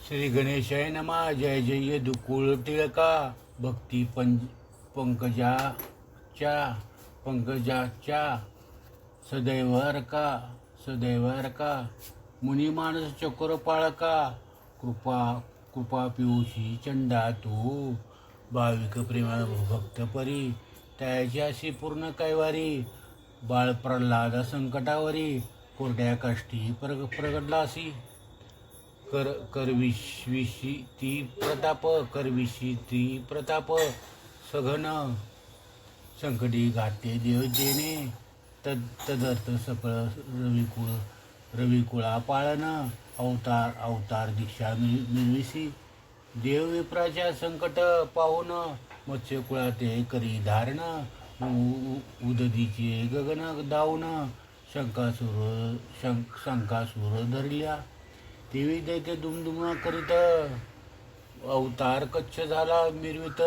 श्री गणेशाय नमा. जय जय दुकुळ टिळका. भक्ती पंकजाच्या सदैव हरका सदैव हरका. मुनी मानस चकोर पाळका. कृपा कृपा पिऊशी चंडा तू. भाविक प्रेमा भक्त परी. त्याची अशी पूर्ण कैवारी. बाळ प्रल्हाद संकटावरी. कोरड्या कष्टी प्रगटलासी. करविशी ती प्रताप सघन. संकटी घाते देव देणे. तदर्थ सकळ रविकुळा पाळन. अवतार दीक्षा मिळविसी. देव विप्राच्या संकट पाहून. मत्स्यकुळाते करी धारण. उदधीचे गगन दावून. शंकासूर धरल्या. तेवी दैत्य दुमदुमा करीत. अवतार कच्छ झाला मिरवित.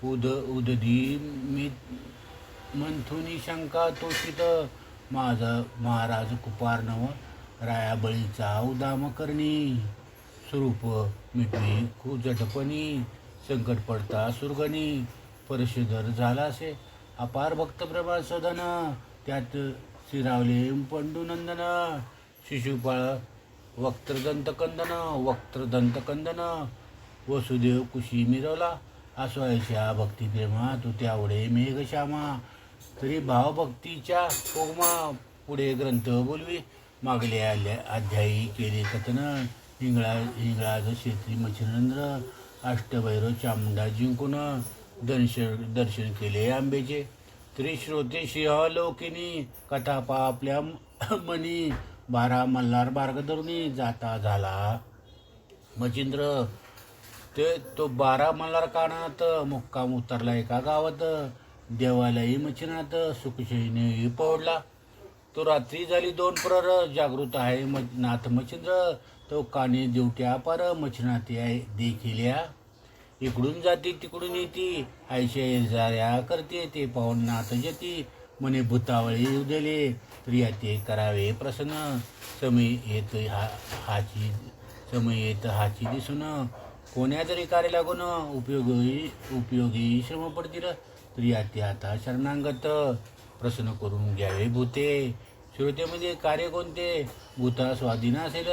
उदधी मंथुनी शंका तोषित. महाराज कुपार्णव. राया बळीचा उदाम करणी. स्वरूप मिटवी खुजटपणी. संकट पडता सुरगणी. परशुधर झालासे अपार भक्तप्रभा सदन. त्यात शिरावले पंडुनंदन. शिशुपाळ वक्त्रदंतकंदन. वसुदेव कुशी मिरवला. आसवायच्या भक्तिप्रेमा तू त्यावडे मेघश्यामा. तरी भावभक्तीच्या ओगमा. पुढे ग्रंथ बोलवी. मागले अध्यायी केले कथन. हिंगळाज क्षेत्री मच्छिंद्र. अष्टभैरव चामुंडा जिंकून. दर्शन केले आंबेचे. त्रिश्रोते सिंहलोकिनी. कथा आपल्या मनी. 12 मल्हार बारगधरुणी. जाता झाला मच्छिंद्र. तो 12 मल्हार कानात. मुक्काम उतरला एका गावात. देवालाही मच्छिनात. सुखशयीने पडला. तो रात्री झाली 2 प्रहर. जागृत आहे नाथ मच्छिंद्र. तो काने देवट्या पार. मच्छिनात देखिल्या. इकडून जाती तिकडून येती. आयशे जाऱ्या करते. ते पाहून नाथ जती. मने भूतावळी उदले. प्रिया ते करावे प्रसन्न. समय येत हाची दिसून. कोण्या तरी कार्य लागून. उपयोगी श्रम पडतील. प्रिया ते आता शरणांगत. प्रसन्न करून घ्यावे भूते. श्रोतेमध्ये कार्य कोणते. भूता स्वाधीन असेल.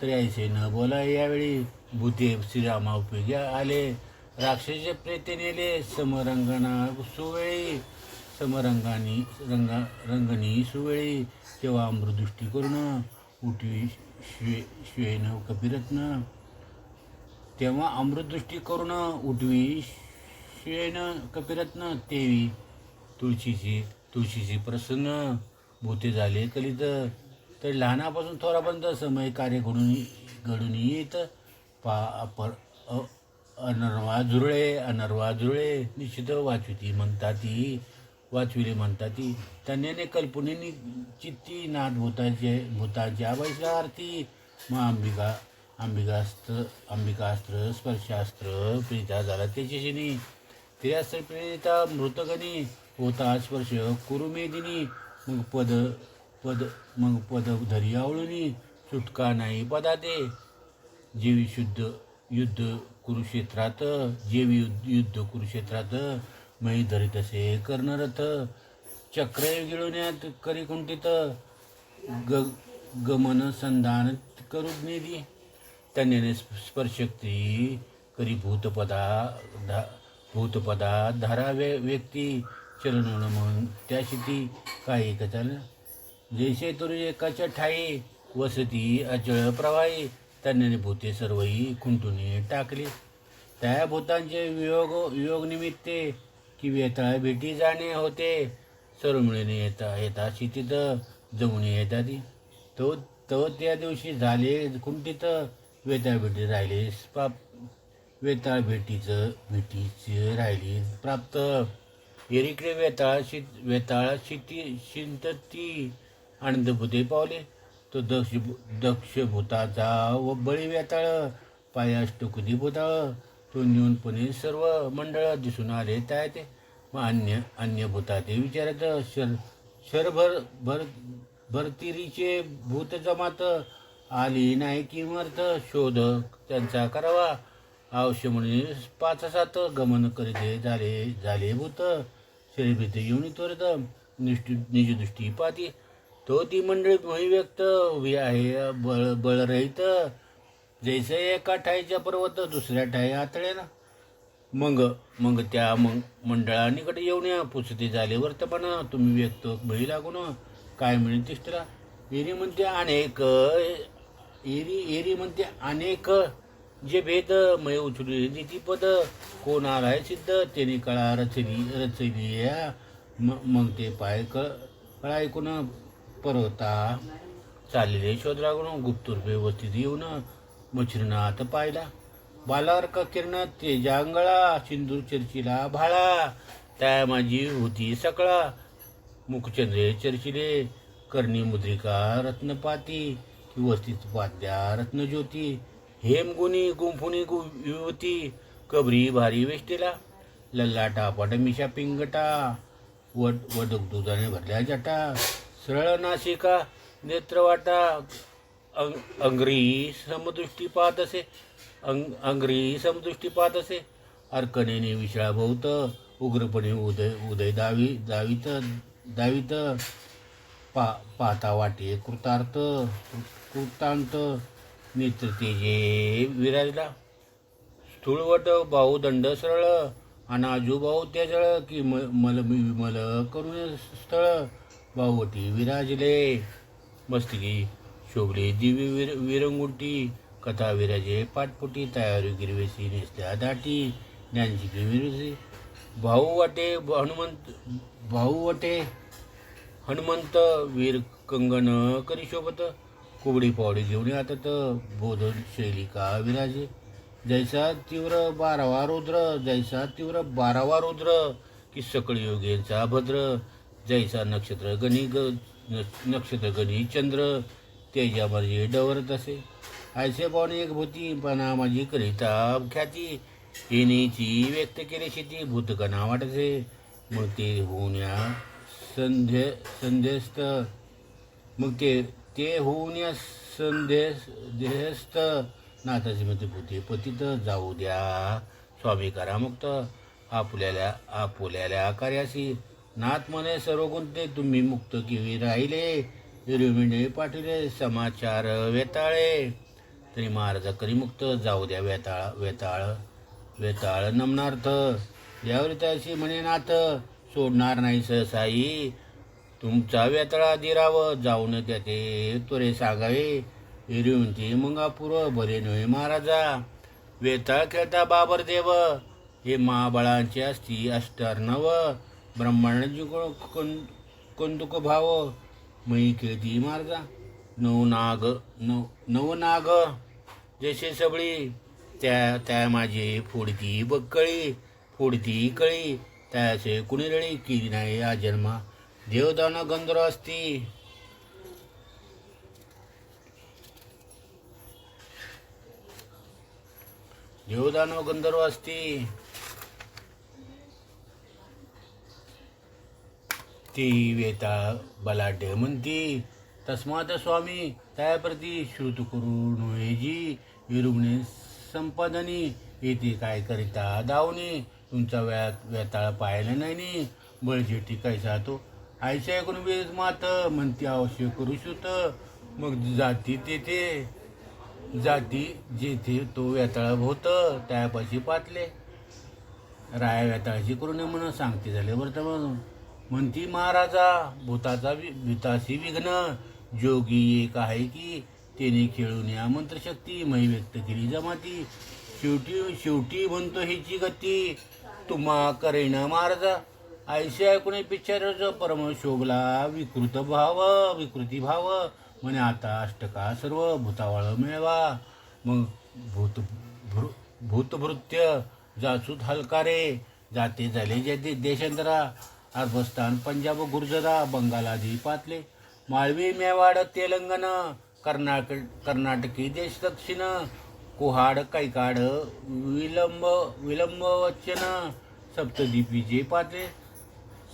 तरी ऐसे न बोला यावेळी. भूते श्रीरामा उपयोगी आले. राक्षसे प्रेते नेले. रंगणी सुवेळी. तेव्हा अमृदृष्टी करून. उठवी श्वेन कपिरत्न. तेवी तुळशीची प्रसन्न. भूते झाले कलित. तर लहानापासून थोरापर्यंत समय कार्य घडून येत. अनर्वा झुरळे. निश्चित वाचविले म्हणताती. तन्याने कल्पनेने चित्ती. नाथ भूताच्या बहिष्कारार्थी. मग अंबिकास्त्र स्पर्शास्त्र प्रीता झाला त्याच्याशिनी. त्रियास्त्र प्रेरिता मृतगणी. होता स्पर्श कुरुमेदिनी. मग पद धरी आवळुनी. सुटका नाही पदाते. जेवी युद्ध कुरुक्षेत्रात. मै धरित असे कर्णरथ. चक्र गिळवण्यात करी कुंठित. गमन संधान करू निधी. तन्याने स्पर्शक्ती करी भूतपदा धारा व्यक्ती. चलन म्हणून त्या शिती. काही कचाल जैसे तुरी एकाच्या ठाई. वसती अचळ प्रवाही. तन्याने भूते सर्वही खुंटून टाकली. त्या भूतांचे वियोग निमित्ते. की वेताळ भेटी जाणे होते. सर्व मिळून येता शितीत. जमून येतात. तो त्या दिवशी झाले कुंठित. वेताळ भेटी राहिले वेताळ भेटीच राहिली प्राप्त. एरिकडे वेताळ शिंतती. आनंदभूते पावले. तो दक्ष भूताचा व बळी वेताळ. पायास टोकदी भूताळ. तो न्यूनपणे सर्व मंडळ दिसून आले त्या ते. मग अन्य भूताते विचारत. भरतिरीचे भूत जमात. आली नाही किमर्थ शोध त्यांचा करावा. अवश्य म्हणे 5-7 गमन करीते झाले भूत. शरीरभीत येऊन त्वरित निजदृष्टी पाती. तो ती मंडळी व्यक्त उभी आहे बळरहित. जैसे एका ठाईच्या पर्वत दुसऱ्या ठाई आतळे ना. मग त्या मंडळानिकडे येऊन पुसते झाले वर्तमान. तुम्ही व्यक्त बळी लागून काय मिळेल तिष्ठला. एरी म्हणते अनेक जे भेद मय उचलू नीती पद. कोण आलाय सिद्ध त्याने कळा रचली या. मग ते पाय कळा ऐकून पर्वता चाललेले शोध लागून गुप्तरूपे व्यवस्थित येऊन मच्छिरनाथ पाहिला. बालावर किरण तेजांगळा सिंदूर चर्चिला भाळा. त्या माझी होती सकळा. मुखचंद्रे चर्चिले कर्णी मुद्रिका रत्नपाती. व्यवस्थित पाद्या रत्नज्योती. हेमगुणी गुंफुनी युवती. कबरी भारी वेष्टीला. लल्लाटा पटमिशा पिंगटा. वडक दुधाने भरल्या जटा. सरळ नाशिका नेत्रवाटा. अंगरी समदृष्टी पाहत असे. अर्कनेने विशाळा बहुत. उग्रपणे उदय दावीत. पाहता वाटे कृतांत. नेत्र तेजे विराजला. स्थूळवट भाऊ दंड सरळ. अनाजू भाऊ त्याजळ की विमल करून स्थळ. भाऊवटी विराजले. मस्तकी शोभले दिव्य विरंगुटी. कथा विराजे पाटपुटी. तयारी गिरवेसी नेसल्या दाटी. ज्ञानची विरसी. भाऊ वाटे हनुमंत. वीर कंगन करी शोभत. कुबडी पावडी घेऊन आतत. बोध शैलिका विराजे. जैसा तीव्र बारावा रुद्र. की सकळ योगेंचा भद्र. जैसा नक्षत्र गणी चंद्र. तेजा मर्जी डवरत असे. ऐसे पाहुणे एक भूती पणा माझी करिता ख्याती. येण्याची व्यक्त केली शेती भूतगणा वाटते. मग ते होऊन संध्यस्त. संध्यस्त. नाथाचे मते भूते पतित. जाऊ द्या स्वामी करा मुक्त. आपुल्याल्या कार्यासी. नाथ म्हणे सर्व गुंते तुम्ही मुक्त केवी राहिले. हिरविंडे पाठविले समाचार वेताळे. तरी महाराज करी मुक्त. जाऊ द्या वेताळ नमनार्थ. यावर त्याशी म्हणे नाथ सोडणार नाही सहसाई. तुमचा वेताळा दिराव जाऊन त्याते त्वरे सांगावे. हिरविंती मंगापूर बरे नव्हे महाराजा. वेताळ खेळता बाबर देव. हे महाबळांचे असती अष्टार्णव. ब्रह्मांडाची कंदुक भाव. मयी खेळती महाराजा. नवनाग जसे सबळी. त्या माझे फोडती बक्कळी. फोडती कळी. त्याचे कुणी रळी. केली नाही या जन्मा. देवदान गंधर्व असती. ती वेताळ बलाढ्य म्हणती. तस्मात स्वामी त्याप्रती श्रुत करू नोहेजी. विरुग्णे संपादनी. येथे काय करिता दावणी. तुमचा वेताळ पाहिला नाही. बळजेटी कैसा तो. आयशा ऐकून वेद मात म्हणती अवश्य करू शुत. मग जाती जेथे तो वेताळ होत त्यापाशी पातले. राया वेताळाची करून म्हणून सांगते झाले वर्तमान. म्हणती महाराजा भूतासी विघ्न. जोगी एक आहे की त्याने खेळून या मंत्रशक्ती. मही व्यक्त केली जमाती. शेवटी म्हणतो हिची गती. तुम्हा करेना महाराजा. ऐसे ऐकून पिक्चर परम शोभला विकृती भाव. म्हणे आता अष्टका सर्व भूतावाळ मिळवा. मग भूतभृत्य जाचूत हलकारे. जाते झाले जे देशांतरा. अरबस्तान पंजाब गुर्जरा. बंगालादी पातले. माळवी मेवाड तेलंगण. कर्नाटकी देश दक्षिण. कोहाड कैकाड विलंब वचन. सप्तद्वीपीचे पातळे.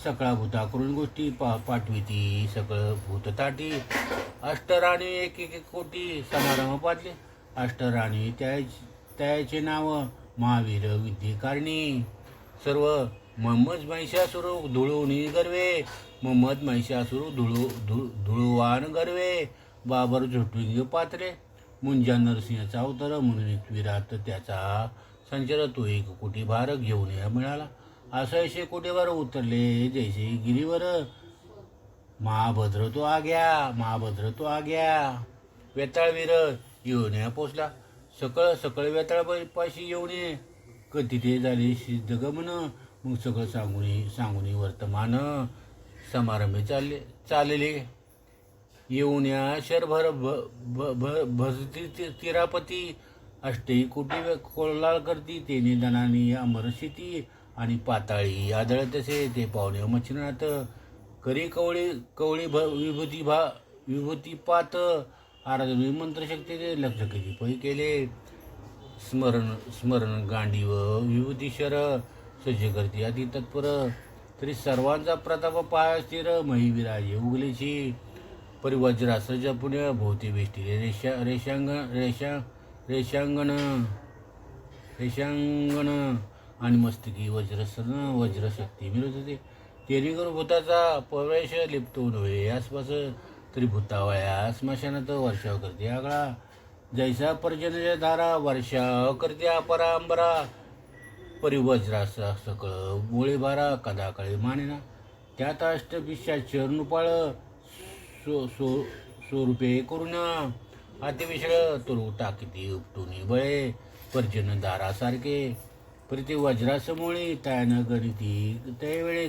सकळा भूता करून गोष्टी पाठविती सकळ भूत ताटी अष्टराणी एक एक कोटी समारंभ पातले अष्टराणी त्याचे नाव महावीर विद्येकारणी सर्व मोहम्मद महिषासुर धुळवणी गर्वे मोहम्मद महिषासुर धुळवान गर्वे बाबर झोटविंग पात्रे मुंजा नरसिंहाचा अवतार म्हणून विरात त्याचा संचार तो एक कोटी भार घेऊन मिळाला असं कोटीवर उतरले जैसे गिरीवर महाभद्र तो आग्या वेताळवीर येऊन पोचला सकळ सकळ वेताळ पाशी येऊन तिथे झाले सिद्धगमन मग सगळं सांगून वर्तमान समारंभी चालले येऊन या शरभर भरती तिरापती अष्टही कोटी कोळलाळ करती तेने दनानी अमरशिती आणि पाताळी आदळ तसे ते पाहुणे मच्छिनात करी कवळी विभूती पात आराधनी मंत्रशक्ती लक्ष किती पै केले स्मरण गांडीव विभूतीश्वर सज्ज करते अति तत्पर तरी सर्वांचा प्रताप पाय स्थिर मही विराजे उगलेची परिवज्रास्त्र पुण्य भोवती वेष्टीले रेषांगण आणि मस्तकी वज्रशक्ती मिळत होते तेरीकर भूताचा प्रवेश लिप्तो नव्हे आसपास तरी भूतावळ्या स्मशानात वर्षाव करते आगळा जैसा पर्जन्य धारा वर्षाव करते अपरांबरा परिवज्राचा सकळ मुळे बारा कदा काळी मानेना त्यात अष्टपिशाचर नुपाळ स्वरूपे करून अतिविषळ तुरु टाकीती उपटून बळे पर्जन्य दारासारखे परी ते वज्रासमुळे त्यानं गणिती त्यावेळी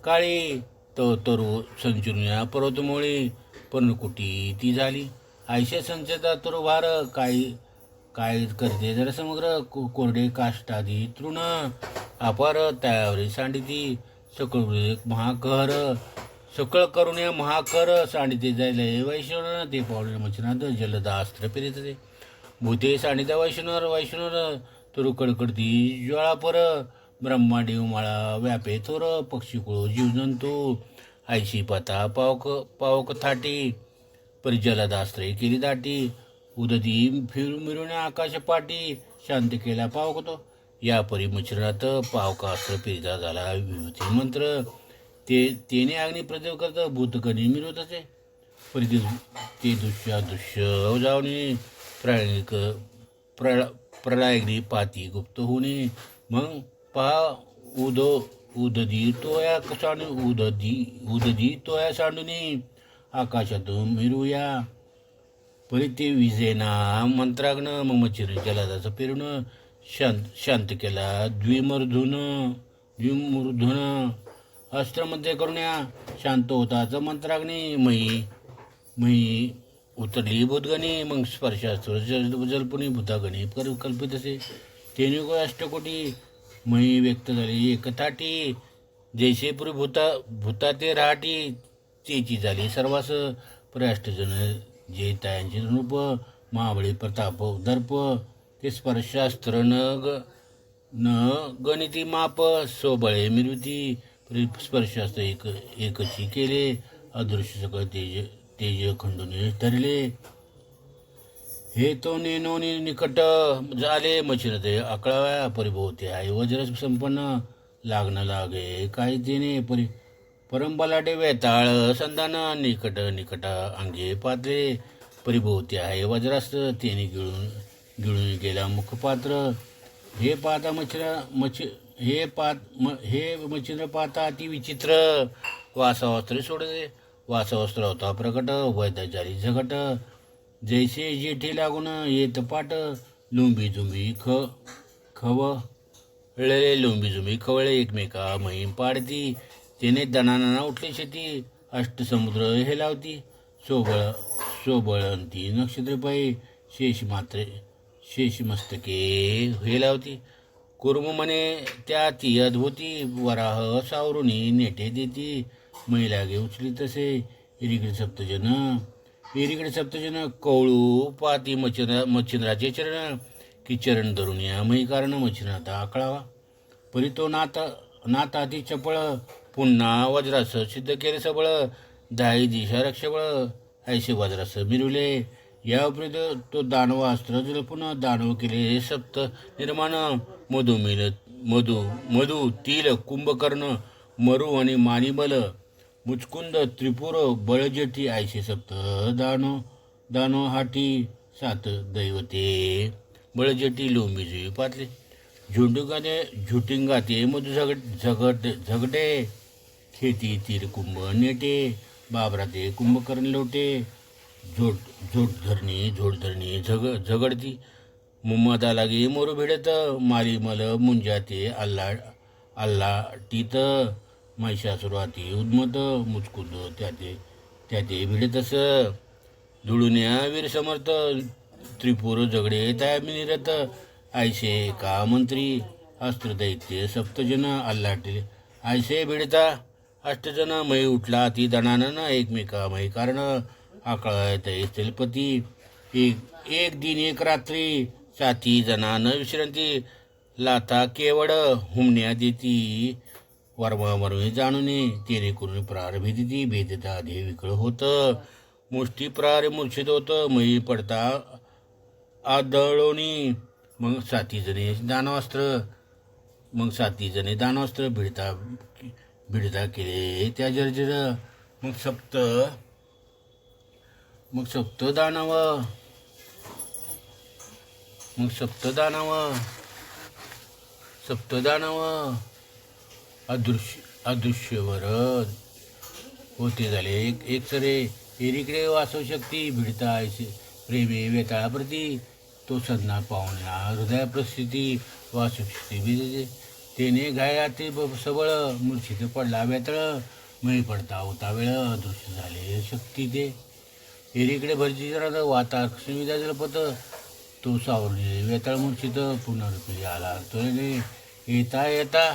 काळी तो तरु संचुरण्या पर्वतमुळे पर्णकुटी ती झाली आयशा संचता तुरुभार काय करते जरा समग्र कोरडे काष्टादी तृण अपार त्यावर सांडिती सकळ करुण्या महाकर सांडिते जायला वैष्णव ते पावणे मच्छनात जलदास्त्र फिरत ते भूते सांडिता वैष्णवर तुरु कडकडती ज्वाळापर ब्रह्मांडी उमाळा व्यापे थोर पक्षीकुळ जीवजंतू आयशी पाता पावक थाटी परिजलदास्त्रे केली दाटी उदती मिळून आकाश पाटी शांत केला पावकतो या परी मच्छरात पावकास्त्र फिरता झाला विभूती मंत्र तेने अग्नी प्रदेव करता भूतकणी मिळवत असे परी ते दृश्य अवजावणी प्रलयाग्नी पाती गुप्त होणे मग पहा उददी तोया सांडूनी आकाशातून मिरूया परी ते विजेना मंत्राग्न मग मच्छर जलादाचं पेरून शांत केला द्विमूर्धन अस्त्रमध्ये करुण्या शांत होताचं मंत्राग्नी मही उतरली भूतगणी मग स्पर्शास्त्र जलपुणी भूतागणी कल्पित असे तेने अष्टकोटी मही व्यक्त झाली एकताटी जैसेपुरी भूता ते राहाटी तेची झाली सर्वास प्रयाष्टजन जे तायांचे रूप महाबळी प्रताप दर्प ते स्पर्शास्त्र न गणिती माप सोबळे मिरुती स्पर्शास्त्र एकची केले अदृश्य सगळं तेज खंडून धरले हे तो नेनोनी निकट झाले मच्छिनते अकळाव्या परिभोवते आहे वज्र संपन्न लागणं लागे काही तेने परंबलाटे वेताळ संधान निकट अंगे पात्रे परिभोवते आहे वज्रास्त्र तेने गिळून गेला मुखपात्र हे पाहता हे मच्छिंद्र पाहता अति विचित्र वासावस्त्र सोडते वासावस्त्र होता प्रकट वैद्यचारी झगट जैसे जेठी लागून येत पाट लुंबी खवळे एकमेका महिम पाडती तेने दणाना उठले शेती अष्टसमुद्र हे लावती सोबळंती नक्षत्रपायी शेष मस्तके हे लावती कुर्म म्हणे त्या ती अद्भुती वराह सावरुणी नेटे देती महिलागे उचली तसे इरीकडे सप्तजन कवळू पाती मच्छिंद्राचे चरण की चरण धरून या मही कारण मच्छिनाता आकळावा परी तो नाथ नाताती चपळ पुन्हा वज्रास सिद्ध केले सबळ दाई दिशा रक्षबळ ऐसे वज्रास मिरवले. या उपरीत तो दानवास्त्र जलपून दानव केले सप्त निर्माण मधु मिल मधु तिल कुंभकर्ण मरु आणि मानिबल मुचकुंद त्रिपुर बळजटी ऐसे सप्त दानो हाटी सात दैवते बळजटी लोंबीजे पातले झुटिंगाते मधु झगटे खेती तीर कुंभ नेटे बाबराते कुंभकर्ण लोटे झोट धरणी झगडती मुम्मदा लागे मोरू भिडत मारी मल मुंजाते अल्ला टीत महिषासुराती उद्मत मुचकुंद त्याते भिडतस धुळुन्या वीर समर्थ त्रिपुर झगडे निरत ऐसे का मंत्री अस्त्रदैत्य सप्तजन अल्लाटले ऐसे भिडता अष्टजन मै उठला ती दणानन एकमेकामय कारण आकळत तेलपती एक दिन एक रात्री साती जनान विश्रांती लाथा केवळ हुमण्या देती वर्मा मरवी जाणून तेने करून प्रारभी दिती भेदता ध्येय विकळ होत मुष्टी प्रार मूर्छित होत मयी पडता आदळोनी मग साती जणे दानवास्त्र भिडता केले त्या जर्जर मग सप्त दानव अदृश्यवर होते झाले एक सरे एरीकडे वासव शक्ती भिडता ऐसे प्रेमे वेताळाप्रती तो सदना पाहुण्या हृदय प्रसिद्धी वासुशक्ती भिजते तेने घायाते सबळ मूर्छित पडला वेतळ मळी पडता होता वेळ अदृश्य झाले शक्ती ते एरीकडे भरची जरा वाता सुविधा जलपत तो सावरले वेताळ मूर्छित पुनरुपी आला तोने येता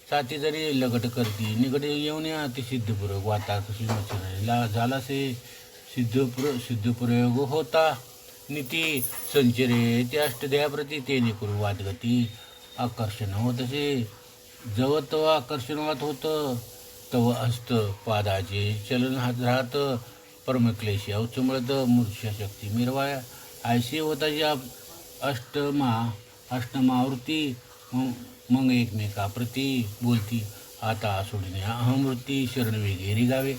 साथी जरी लगट करती निकट येऊन या ते सिद्धपूर्वक वाता कशी मच्छर झाला से सिद्धप्रयोग होता नीती संचरे ते अष्टदेहाप्रती तेने करू वादगती आकर्षण होत असे जव तव आकर्षण होतं तव हस्त पादाचे चलन राहत परमक्लेशी अवचमळत मूर्छा शक्ती मिरवाया ऐशी होताची अष्टमावृत्ती मग एकमेकाप्रती बोलती आता सोडणे अहमवृत्ती शरण वेगेरी गावे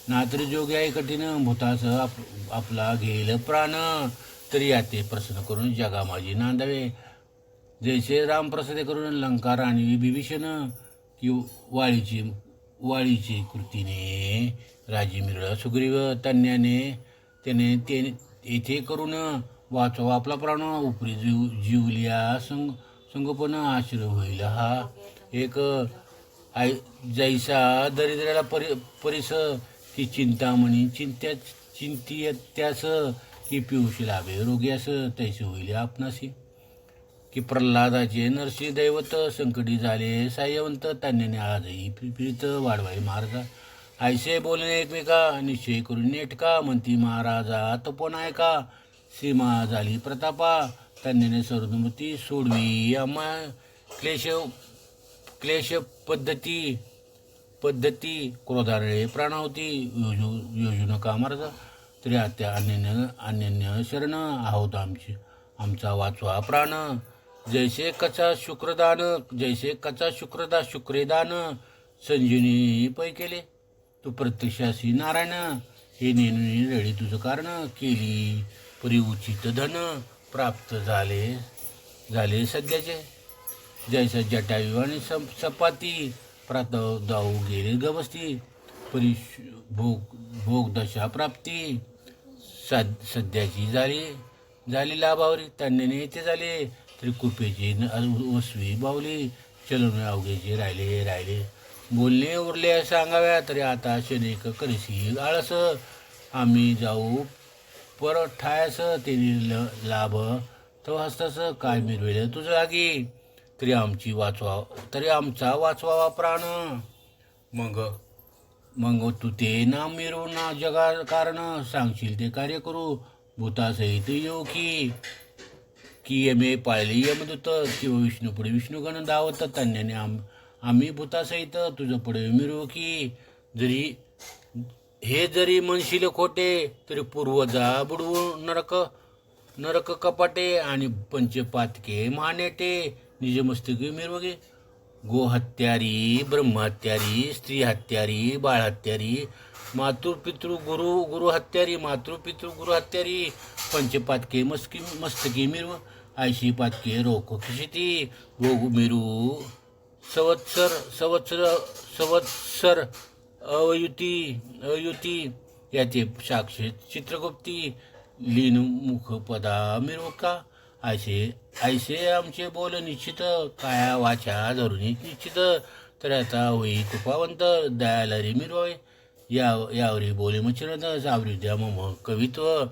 नातरी जोगी आहे कठीण भूतास आपला घेईल प्राण तरी याते प्रसन्न करून जगा माझी नांदावे जैसे रामप्रसादे करून लंकार आणि विभीषण कि वाळीची कृतीने राजी मिरळ सुग्रीव त्याने येथे करून वाचवा आपला प्राण उपरी जीवलिया संगोपन आश्रय होईल हा एक जैसा दरिद्राला परिस ती चिंतामणी चिंतियत्यास की पियुष लाभे रोग्यास तैसे होईल आपणासी की प्रल्हादाचे नरसिंह दैवत संकटी झाले सायवंत तान्याने आजही पीडित वाढवाई महाराजा ऐसे बोलणे एकमेका निश्चय करून नेटका म्हणती महाराजा तपोन ऐका सीमा झाली प्रतापा तान्याने सर्वमती सोडवी आम्हा क्लेश पद्धती क्रोधारळे प्राणावती योजू नका महाराजा तरी त्या अन्य शरण आहोत आमचा वाचवा प्राण जैसे कचा शुक्रदान संजीवनी पै केले तू प्रत्यक्षासी नारायण हे नेनुनी रळी तुझं कारण केली परी उचित धन प्राप्त झाले सध्याचे जैसा जटायू आणि सपाती प्रात जाऊ गेले गवस्ती परी भोग दशा प्राप्ती सध्याची झाली लाभावरी तान्याने येते झाले तरी कृपेची वसवी बावली चलन अवघेचे राहिले बोलणे उरले सांगाव्या तरी आता शनेक करीसी आळस आम्ही जाऊ पर ठायस तेने लाभ तो हस्तस काय मिरवेल तुझं लागी तरी आमचा वाचवावा प्राण मग तू ते ना मिरवू ना जगा कारण सांगशील ते कार्य करू भूतासहित येऊ की यमे पाळले यमदूत किंवा विष्णुपुढे विष्णुगण धावत तान्याने आम्ही भूतासहित तुझं पुढे मिरवू की. जरी म्हणशील खोटे, तरी पूर्वजा बुडवू नरक नरक कपाटे आणि पंचपातके महानेटे निजमस्तकी मिरवगे. गोहत्यारी, ब्रह्महत्यारी, स्त्री हत्यारी, बाळ हत्यारी, मातृपितृ गुरु गुरु हत्यारी, मातृपितृ गुरु हत्यारी, पंचपातके मस्तकी मिरव. ऐशी पातके रोख खिशिती भोग मिरू. संवत्सर संवत्सर संवत्सर अयुती याचे साक्ष चित्रगुप्ती लीन मुखपदा मिरवका. ऐसे आमचे बोल निश्चित, काया वाचा धरून निश्चित. तर आता होई कृपावंत दयालरी मिरवावे. यावरी बोले मच्छरद सावरी द्या मम कवित्व.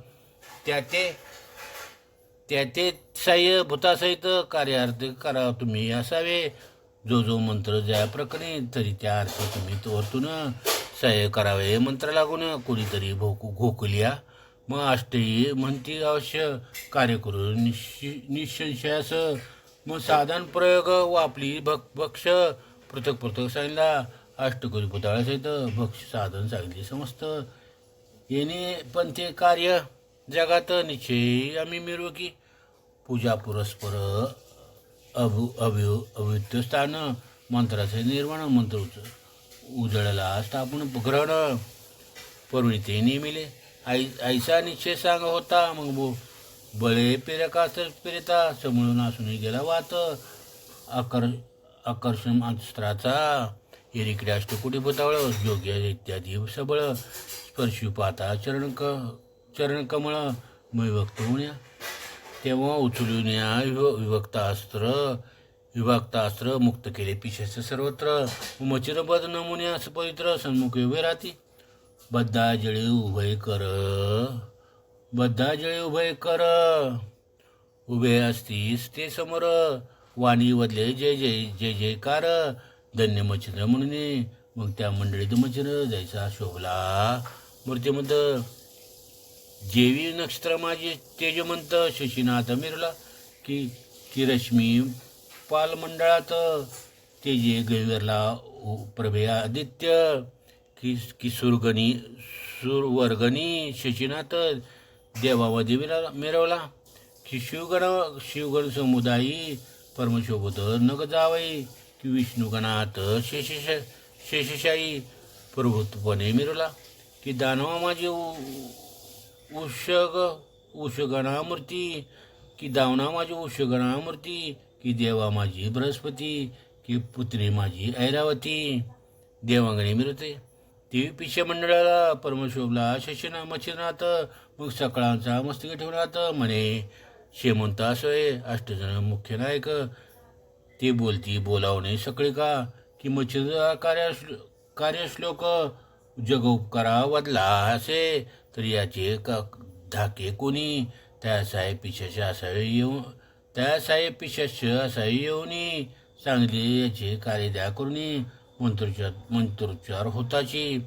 त्याते साह्य भूतासहित कार्यार्थ करा तुम्ही असावे. जो मंत्र ज्या प्रकरणी, तरी त्या अर्थ तुम्ही तोरतून सहाय्य करावे. मंत्र लागून कोणीतरी घोकलिया मग अष्टही म्हणती अवश्य कार्य करून निसंशयास. मग साधन प्रयोग वापली भक्ष पृथक पृथक सांगितला. अष्टकोरी पुतळ्यासहित भक्ष साधन सांगितले समस्त. येणे पण ते कार्य जगात निश्चय आम्ही मिळवू की. पूजा पुरस्पर अव्युक्त स्थान मंत्राचे निर्माण. मंत्र उजळला स्थापन ग्रहण परिणिते नेमिले. ऐसा निश्चय सांग होता. मग बळे पेरका तर पेरता समळून असून गेला वात. आकर्षण अस्त्राचा एरिकडे अष्टकोटी भूतावळ योग्य इत्यादी सबळ. स्पर्शू पाता चरणकमळ विभक्त होण्या. तेव्हा उचलून या विभक्तास्त्र मुक्त केले पिशाच सर्वत्र. मचिरबद नमुन्यास पवित्र सन्मुख उभे राहती. बद्धा जळे उभय कर उभे असतीस ते समोर. वाणी वदले जय जय जय जयकार. धन्य मच्छिंद्र म्हणून मग त्या मंडळीत मच्छिंद्र जायचा शोभला. मूर्तिमंत जेवी नक्षत्र माझी तेजमंत. शशीनाथ मिरला की रश्मी पालमंडळात. तेजे गैवेरला प्रभे आदित्य. की सुरवर्गणी शशीनाथ देवामध्ये मिरवला. की शिवगण समुदायी परमशोभत नग जावई. की विष्णुगणात शेषशाही प्रभुत्वपणे मिरवला. की दानवा माझी उषगणामूर्ती. की दावना माझी उषगणामूर्ती. की देवा माझी बृहस्पती. की पुत्री माझी ऐरावती. देवांगणी मिरवते. देवी पिशा मंडळाला परमशोभला शशीना मच्छिनाथ. मग सकाळांचा मस्तकी ठेवण्यात म्हणे शेमंत असोय अष्टजण मुख्य नायक. ते बोलती बोलावणे सगळे का. की मच्छिंद्र कार्यश्लोक जग उपकारा वदला असे. तर याचे धाके कोणी. त्या साहेब पिशाच असावे येऊनी. चांगले याचे कार्य द्या करुणी. मंत्रोच्चार होताची.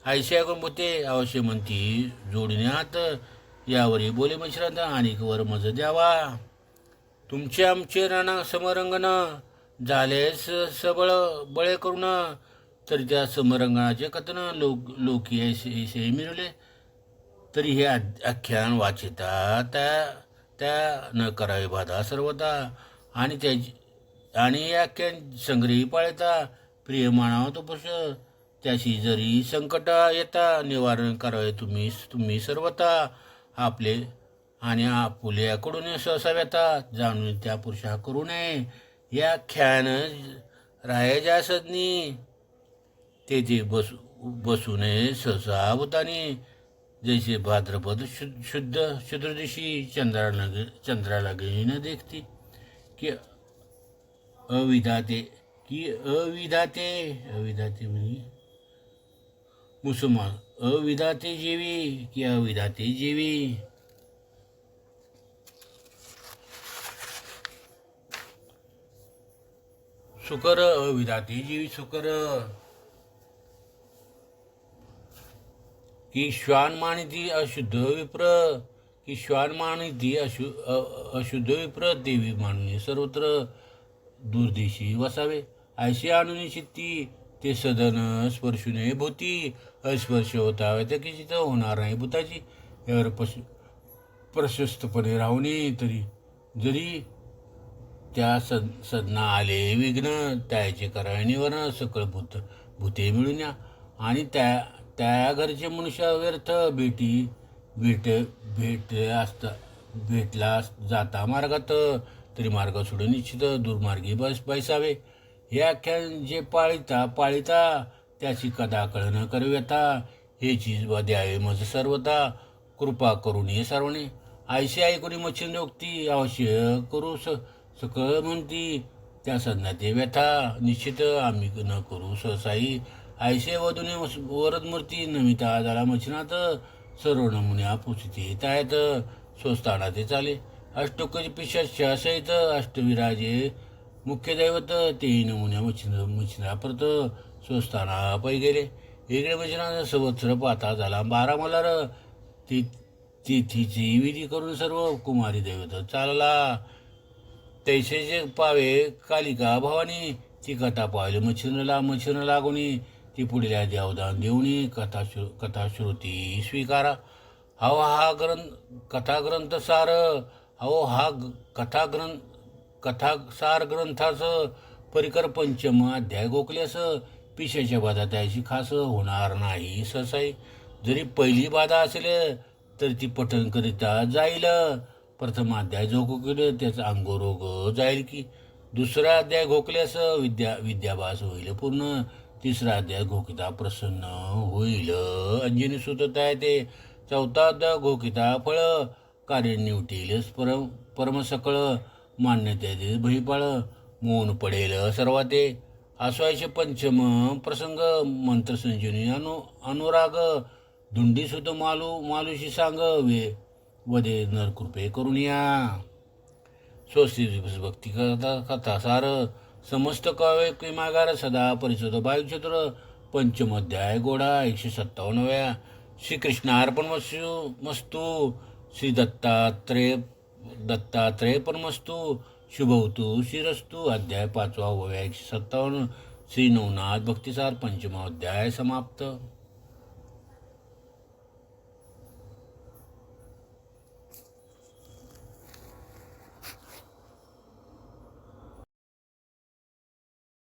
ऐशा गणपते अवश्य म्हणती जोडण्यात. यावरी बोले मच्छरात आणि वर मज द्यावा. तुमचे आमचे राणा समरंगण झाले सबळ बळे करून. तरी त्या समरंगणाचे कथन लोकी ऐसे मिळवले. तरी हे आख्यान वाचिता त्या न करावे बाधा सर्वता. आणि हे आख्यान संग्रही पाळता प्रिय मानावा तो पुरुष. त्याशी जरी संकट येता निवारण करावे तुम्ही सर्वता. आपले आणि आपुल्याकडून सहसा व्यथा जाणून त्या पुरुषा करू नये. या ख्यान रायाच्या सदनी तेथे बसू नये सहसा भूतानी. जैसे भाद्रपद शुद्ध चतुर्दशी चंद्राला गेली न देखती. की अविधाते म्हणजे मुसलमान. अविधाते जेवी की अविधाते जेवी. सुकर अविधाते जीवी सुकर. की श्वान मानिती अशुद्ध विप्र. की श्वान मानिती अशुद्ध विप्र. देवी मानणे सर्वत्र दूरदेशी वसावे. ऐशी आणून चित्ती ते सदन स्पर्शुने भूती अस्पर्श होता व्यतिकित होणार नाही भूताची यावर प्रशस्तपणे राहुने तरी जरी त्या सदना आले विघ्न त्याचे करायणीवर सकळ भूते मिळून या आणि त्या घरचे मनुष्य व्यर्थ भेटला जाता मार्गात तरी मार्ग सोडून निश्चित दुर्मार्गी बैसावे. हे आख्यान जे पाळिता त्याची कदा कळण करव्यथा हे चीज द्यावे मज सर्वता कृपा करून ये सर्वणे ऐशी ऐकून मच्छिंद्रोक्ती अवश्य करू सकळ म्हणती त्या सदनाते व्यथा निश्चित आम्ही न करू सहसाई ऐसे वधूने वरदमूर्ती नमिता झाला मच्छिनात सर्व नमुन्या पुसते त्यात स्वस्थाना ते चाले अष्टोकज पिशाच्या सहित अष्टविराजे मुख्य दैवत तेही नमुन्या मच्छिंद्रा परत स्वस्थाना पै गेले इकडे मच्छिनाथ संवत्सर पाता झाला 12 मल्हार तिथीची विधी करून सर्व कुमारी दैवत चालला तैसेचे पावे कालिका भवानी ती कथा पाहिली मच्छिंद्र लागुनी ती पुढल्या देवदान देऊनी कथाश्रुती स्वीकारा हवा हा कथाग्रंथ सार अहो हा कथासार ग्रंथाचं परिकर पंचम अध्याय गोखल्यास पिशाच्या बाधा त्याची खास होणार नाही सहसाई जरी पहिली बाधा असेल तर ती पठण करिता जाईल प्रथम अध्याय जो गोखले त्याचा अंगरोग जाईल की दुसरा अध्याय घोकल्यास विद्याभास होईल पूर्ण तिसरा अध्याय घोकिता प्रसन्न होईल अंजनी सुतत आहे ते चौथा अध्याय घोकिता फळ कार्य निवटील परमसकळ मान्यते बहिपाळ मौन पडेल सर्वाते आस्वायचे पंचम प्रसंग मंत्रसंजीवनी अनुराग धुंडीसुत मालूशी सांग वदे नरकृपे करून या स्वस्ती भक्ती कथा सार समस्त काव्य किमागार सदा परिषद वायुचतुर पंचम अध्याय गोडा 157व्या श्रीकृष्णार्पण मस्तू श्री दत्तात्रेय परमस्तु शुभवतु श्रीरस्तु अध्याय 5 157 श्री नवनाथ भक्तिसार पंचम अध्याय समाप्त.